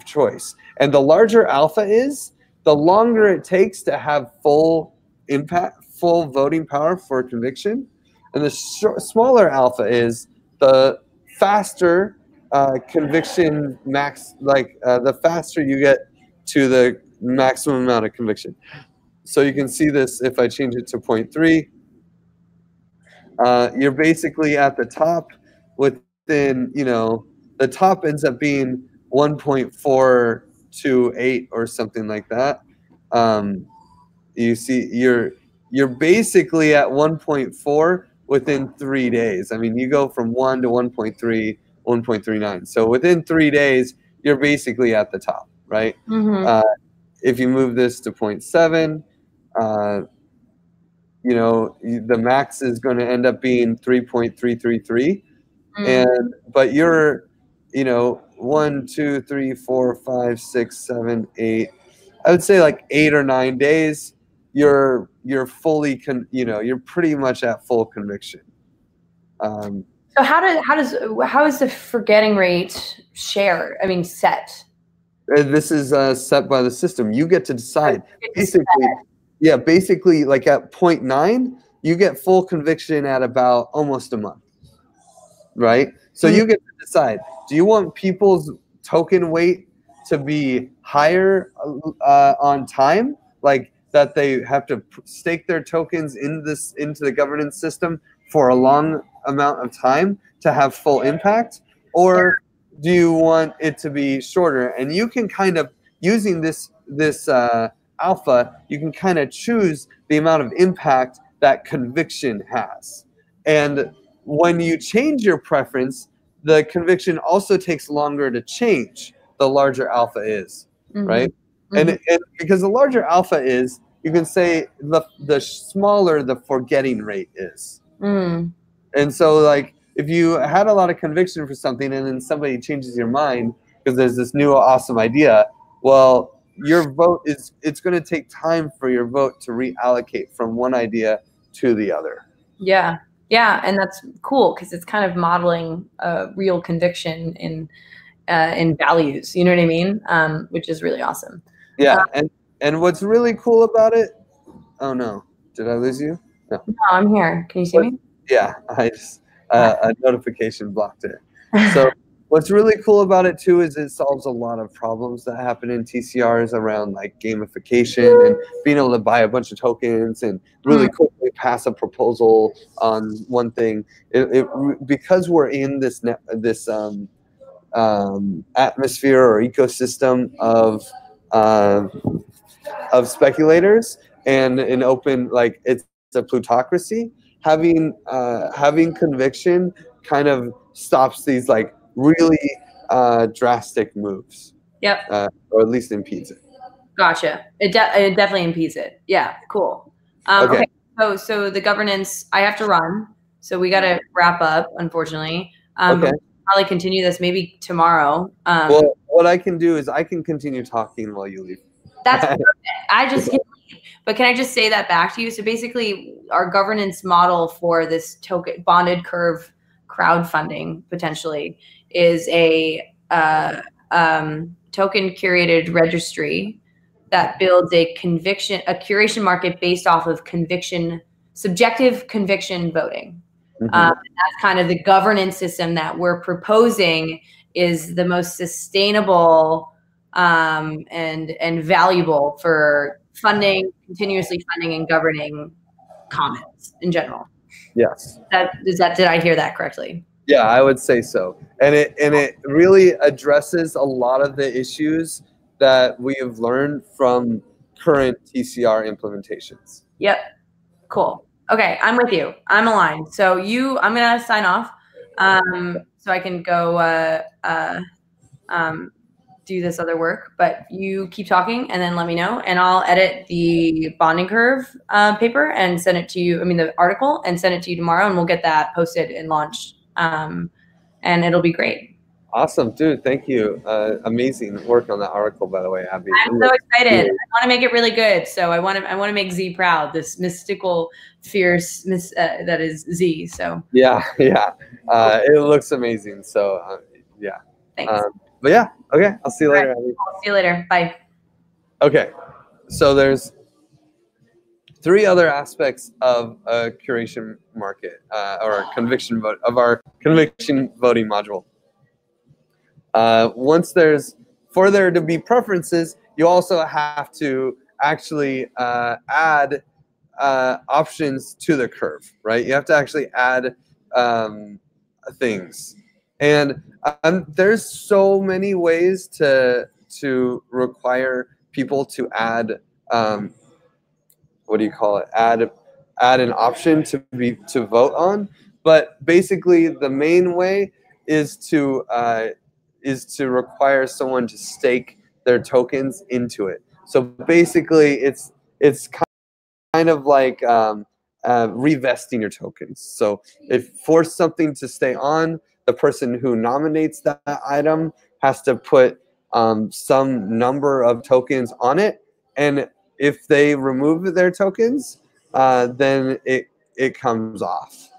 choice. And the larger alpha is, the longer it takes to have full impact, full voting power for conviction. And the smaller alpha is, the faster conviction max, the faster you get to the maximum amount of conviction. So you can see this if I change it to 0.3. You're basically at the top within, the top ends up being 1.428 or something like that. you see you're basically at 1.4 within 3 days. I mean, you go from 1 to 1.3, 1.39. So within 3 days, you're basically at the top, right? If you move this to 0.7, you know, the max is going to end up being 3.333. But you're, you know, 1, 2, 3, 4, 5, 6, 7, 8. I would say like 8 or 9 days. You're fully, you're pretty much at full conviction. So how is the forgetting rate set? This is set by the system. You get to decide. Basically, like at 0.9, you get full conviction at about almost a month, right? So you get to decide. Do you want people's token weight to be higher on time, like that they have to stake their tokens into the governance system for a long amount of time to have full impact, or do you want it to be shorter? And you can kind of, using this alpha, you can kind of choose the amount of impact that conviction has. And when you change your preference, the conviction also takes longer to change the larger alpha is, right? And because the larger alpha is, you can say the smaller the forgetting rate is. And so, like, if you had a lot of conviction for something and then somebody changes your mind because there's this new awesome idea, well, your vote it's going to take time for your vote to reallocate from one idea to the other. Yeah, and that's cool because it's kind of modeling a real conviction in values. You know what I mean? Which is really awesome. Yeah, and what's really cool about it? Oh no, did I lose you? No, I'm here. Can you see me? Yeah, I just a notification blocked it. So what's really cool about it too is it solves a lot of problems that happen in TCRs around like gamification and being able to buy a bunch of tokens and really quickly pass a proposal on one thing. Because we're in this atmosphere or ecosystem of speculators and an open, like, it's a plutocracy. Having conviction kind of stops these like really drastic moves. Yep. Or at least impedes it. Gotcha. It definitely impedes it. Yeah. Cool. Okay. So the governance, I have to run, so we got to wrap up, unfortunately. Okay. We'll probably continue this maybe tomorrow. Well, what I can do is I can continue talking while you leave. That's perfect. I just hit leave. But can I just say that back to you? So basically, our governance model for this token bonded curve crowdfunding potentially is a token curated registry that builds a curation market based off of subjective conviction voting. That's kind of the governance system that we're proposing is the most sustainable and valuable for continuously funding and governing commons in general. Yes. Did I hear that correctly? Yeah, I would say so. And it really addresses a lot of the issues that we have learned from current TCR implementations. Yep. Cool. Okay, I'm with you. I'm aligned. So I'm gonna sign off, so I can go do this other work. But you keep talking, and then let me know, and I'll edit the bonding curve paper and send it to you. I mean, the article, and send it to you tomorrow, and we'll get that posted and launched, and it'll be great. Awesome, dude. Thank you. Amazing work on that article, by the way, Abby. I'm so excited. I want to make it really good. So I want to make Z proud. This mystical, fierce that is Z. So yeah. It looks amazing. So yeah. Thanks. But yeah, okay. I'll see you later, Abby. I'll see you later. Bye. Okay. So there's 3 other aspects of a curation market or a conviction vote of our conviction voting module. For there to be preferences, you also have to actually add options to the curve, right? You have to actually add things. And there's so many ways to require people to add what do you call it? Add an option to vote on. But basically, the main way is to require someone to stake their tokens into it. So basically, it's kind of like revesting your tokens. So if for something to stay on, the person who nominates that item has to put some number of tokens on it, and if they remove their tokens, then it comes off,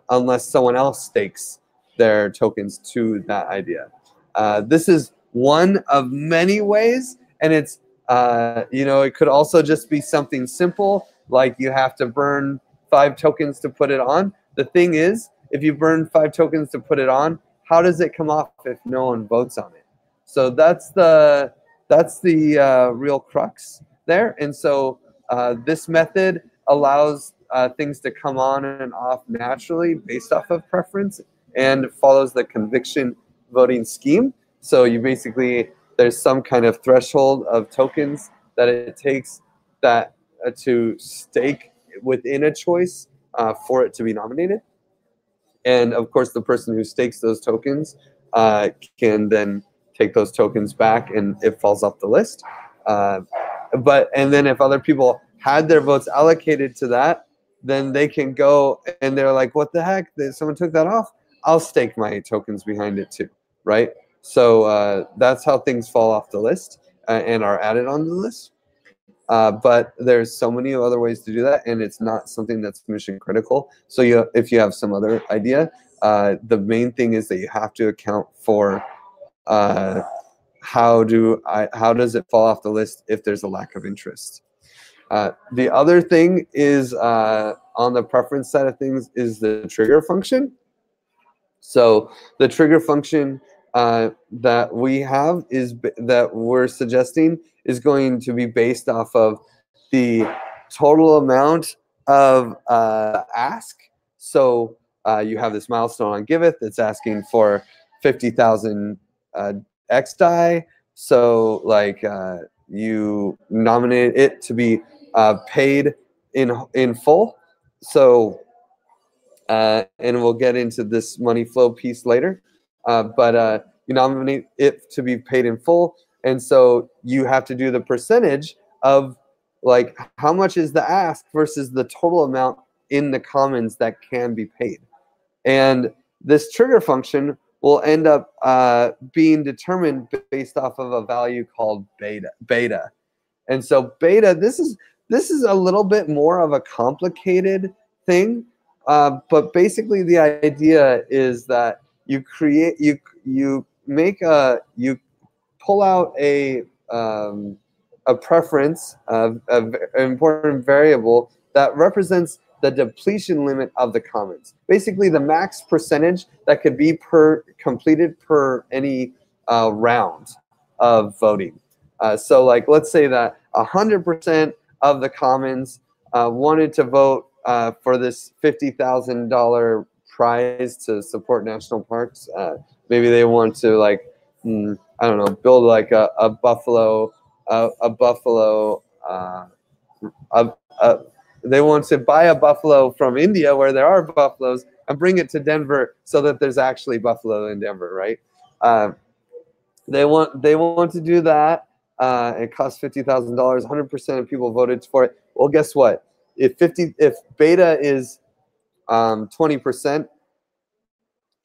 unless someone else stakes their tokens to that idea. This is one of many ways, and it's it could also just be something simple, like you have to burn 5 tokens to put it on. The thing is, if you burn 5 tokens to put it on, how does it come off if no one votes on it? So that's the real crux there. And so this method allows things to come on and off naturally based off of preference, and follows the conviction voting scheme. So you basically, there's some kind of threshold of tokens that it takes that to stake within a choice for it to be nominated. And of course, the person who stakes those tokens can then take those tokens back, and it falls off the list. And then if other people had their votes allocated to that, then they can go and they're like, what the heck? Someone took that off? I'll stake my tokens behind it too, right? So that's how things fall off the list and are added onto the list. But there's so many other ways to do that, and it's not something that's mission critical. So if you have some other idea, the main thing is that you have to account for how does it fall off the list if there's a lack of interest. The other thing is on the preference side of things is the trigger function. So the trigger function that we have that we're suggesting is going to be based off of the total amount of ask. So you have this milestone on Giveth that's asking for 50,000 X die. So like you nominate it to be paid in full. So and we'll get into this money flow piece later. But you nominate it to be paid in full, and so you have to do the percentage of like how much is the ask versus the total amount in the commons that can be paid. And this trigger function will end up being determined based off of a value called beta. And so beta, this is a little bit more of a complicated thing. But basically, the idea is that you pull out a preference of an important variable that represents the depletion limit of the commons. Basically, the max percentage that could be completed per any round of voting. So, like, let's say that 100% of the commons wanted to vote for this $50,000 prize to support national parks. Maybe they want to, like, I don't know, build like a buffalo. They want to buy a buffalo from India where there are buffaloes and bring it to Denver so that there's actually buffalo in Denver, right? They want to do that. It costs $50,000. 100% of people voted for it. Well, guess what? If beta is 20%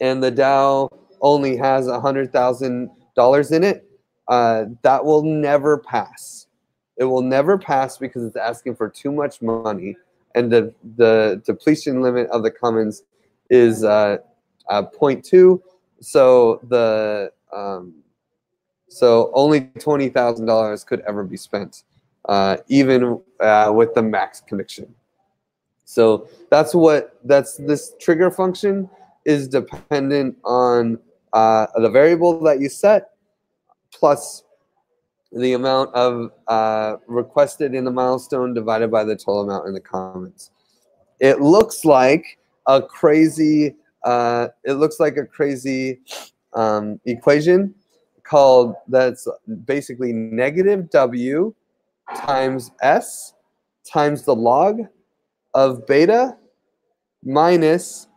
and the DAO only has $100,000 in it, that will never pass. It will never pass because it's asking for too much money, and the depletion limit of the commons is 0.2. So only $20,000 could ever be spent, even with the max conviction. So this trigger function is dependent on the variable that you set plus the amount of requested in the milestone divided by the total amount in the commons. It looks like a crazy equation called, that's basically negative W times S times the log of beta minus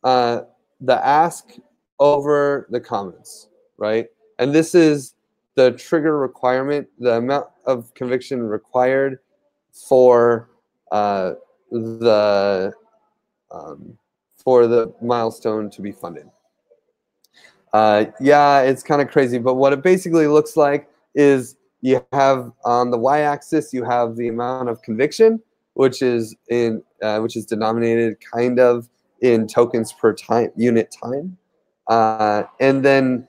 the ask over the commons, right? And this is the trigger requirement, the amount of conviction required for the milestone to be funded. Yeah, it's kind of crazy, but what it basically looks like is you have on the y-axis you have the amount of conviction, which is denominated kind of in tokens per unit time, and then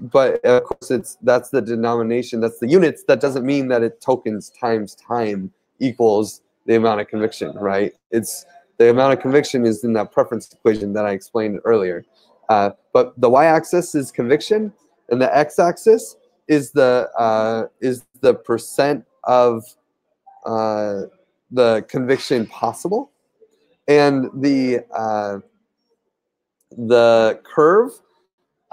but of course that's the denomination, that's the units. That doesn't mean that it tokens times time equals the amount of conviction, right? It's the amount of conviction is in that preference equation that I explained earlier. But the y-axis is conviction, and the x-axis is the percent of the conviction possible, and the curve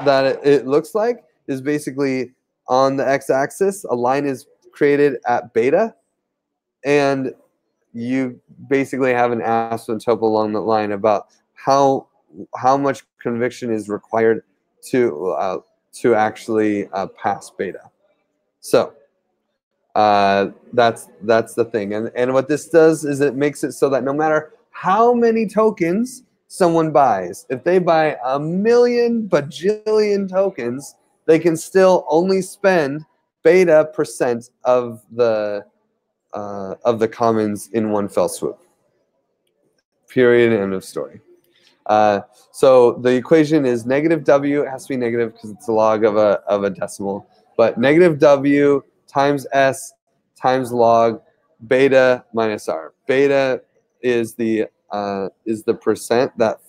that it looks like is basically on the x-axis. A line is created at beta, and you basically have an asymptote along the line about how much conviction is required to actually pass beta. So that's the thing, and what this does is it makes it so that no matter how many tokens someone buys, if they buy 1,000,000 bajillion tokens, they can still only spend beta percent of the commons in one fell swoop. Period. End of story. So the equation is negative W. It has to be negative because it's a log of a decimal. But negative W times S times log beta minus R. Beta is the percent, that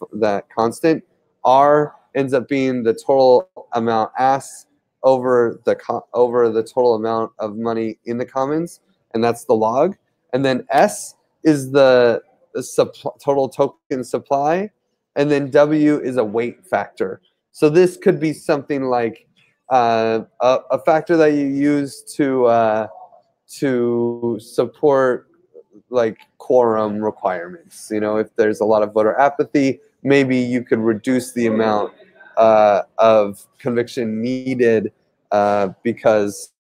constant. R ends up being the total amount asked over the total amount of money in the commons, and that's the log. And then S is the total token supply, and then W is a weight factor. So this could be something like a factor that you use to support like quorum requirements. You know, if there's a lot of voter apathy, maybe you could reduce the amount of conviction needed because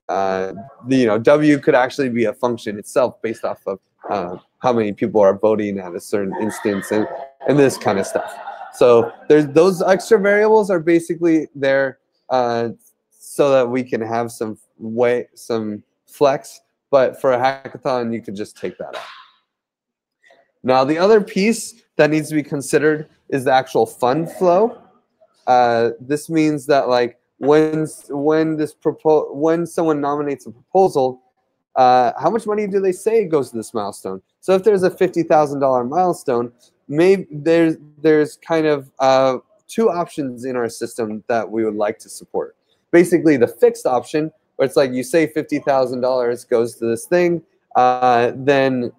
W could actually be a function itself based off of how many people are voting at a certain instance and this kind of stuff. So there's those extra variables are basically there so that we can have some flex. But for a hackathon, you could just take that out. Now, the other piece that needs to be considered is the actual fund flow. This means that like when someone nominates a proposal, how much money do they say goes to this milestone? So if there's a $50,000 milestone, maybe there's kind of two options in our system that we would like to support. Basically, the fixed option, where it's like you say $50,000 goes to this thing, then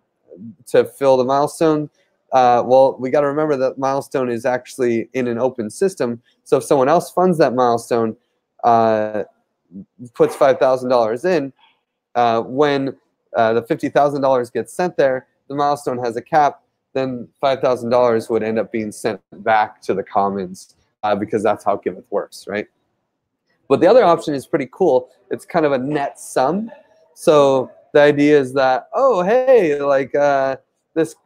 to fill the milestone. Well, we got to remember that milestone is actually in an open system. So if someone else funds that milestone, puts $5,000 in, when the $50,000 gets sent there, the milestone has a cap, then $5,000 would end up being sent back to the commons because that's how Giveth works, right? But the other option is pretty cool. It's kind of a net sum. So the idea is that, oh, hey, like this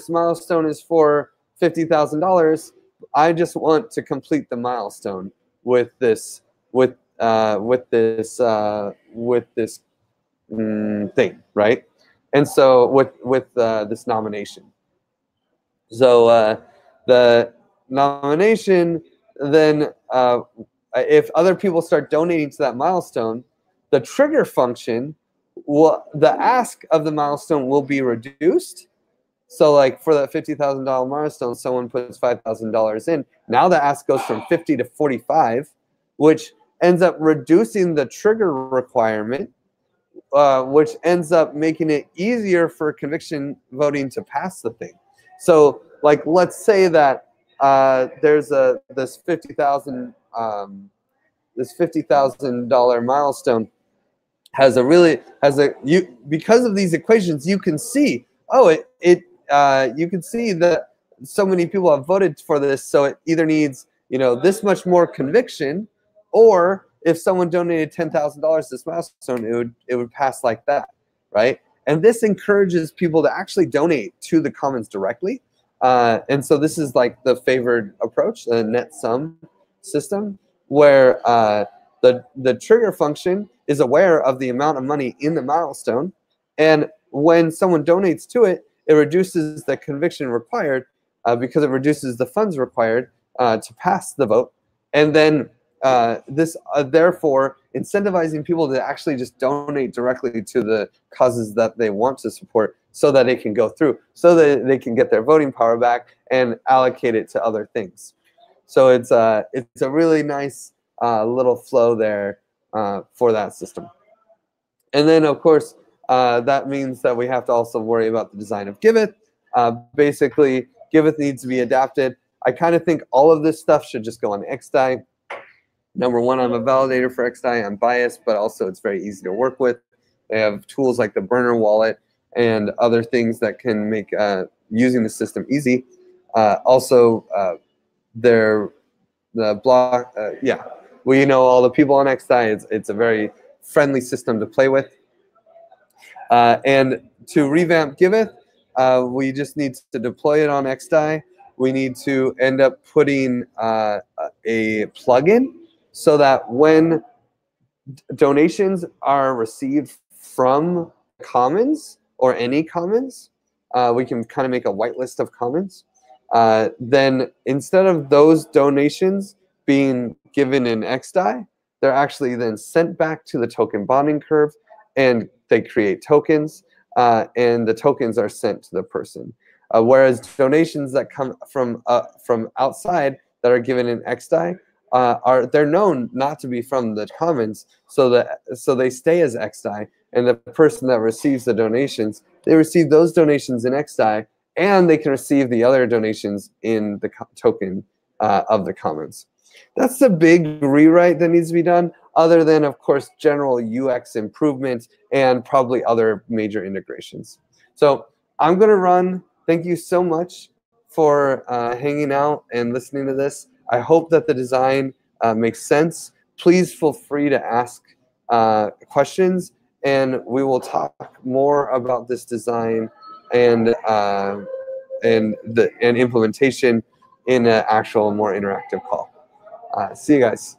milestone is for $50,000. I just want to complete the milestone with this thing, right? And so with this nomination. So the nomination then. If other people start donating to that milestone, the trigger function, the ask of the milestone will be reduced. So like for that $50,000 milestone, someone puts $5,000 in. Now the ask goes from 50 to 45, which ends up reducing the trigger requirement, which ends up making it easier for conviction voting to pass the thing. So like let's say that there's this $50,000 milestone, has because of these equations, you can see, you can see that so many people have voted for this, so it either needs, this much more conviction, or if someone donated $10,000 to this milestone, it would pass like that, right? And this encourages people to actually donate to the commons directly. And so this is like the favored approach, the net sum system, where the trigger function is aware of the amount of money in the milestone, and when someone donates to it, it reduces the conviction required because it reduces the funds required to pass the vote, and then this therefore incentivizing people to actually just donate directly to the causes that they want to support, so that it can go through, so that they can get their voting power back and allocate it to other things. So it's a really nice little flow there for that system. And then, of course, that means that we have to also worry about the design of Giveth. Basically, Giveth needs to be adapted. I kind of think all of this stuff should just go on XDAI. Number one, I'm a validator for XDAI. I'm biased, but also it's very easy to work with. They have tools like the burner wallet and other things that can make using the system easy. Also, the block, all the people on XDAI, it's a very friendly system to play with. And to revamp Giveth, we just need to deploy it on XDAI. We need to end up putting a plugin so that when donations are received from commons or any commons, we can kind of make a whitelist of commons. Then instead of those donations being given in XDAI, they're actually then sent back to the token bonding curve, and they create tokens, and the tokens are sent to the person. Whereas donations that come from outside that are given in XDAI, they're known not to be from the commons, so they stay as XDAI, and the person that receives the donations, they receive those donations in XDAI, and they can receive the other donations in the token of the commons. That's the big rewrite that needs to be done, other than, of course, general UX improvement and probably other major integrations. So I'm going to run. Thank you so much for hanging out and listening to this. I hope that the design makes sense. Please feel free to ask questions, and we will talk more about this design and implementation in an actual, more interactive call. See you guys.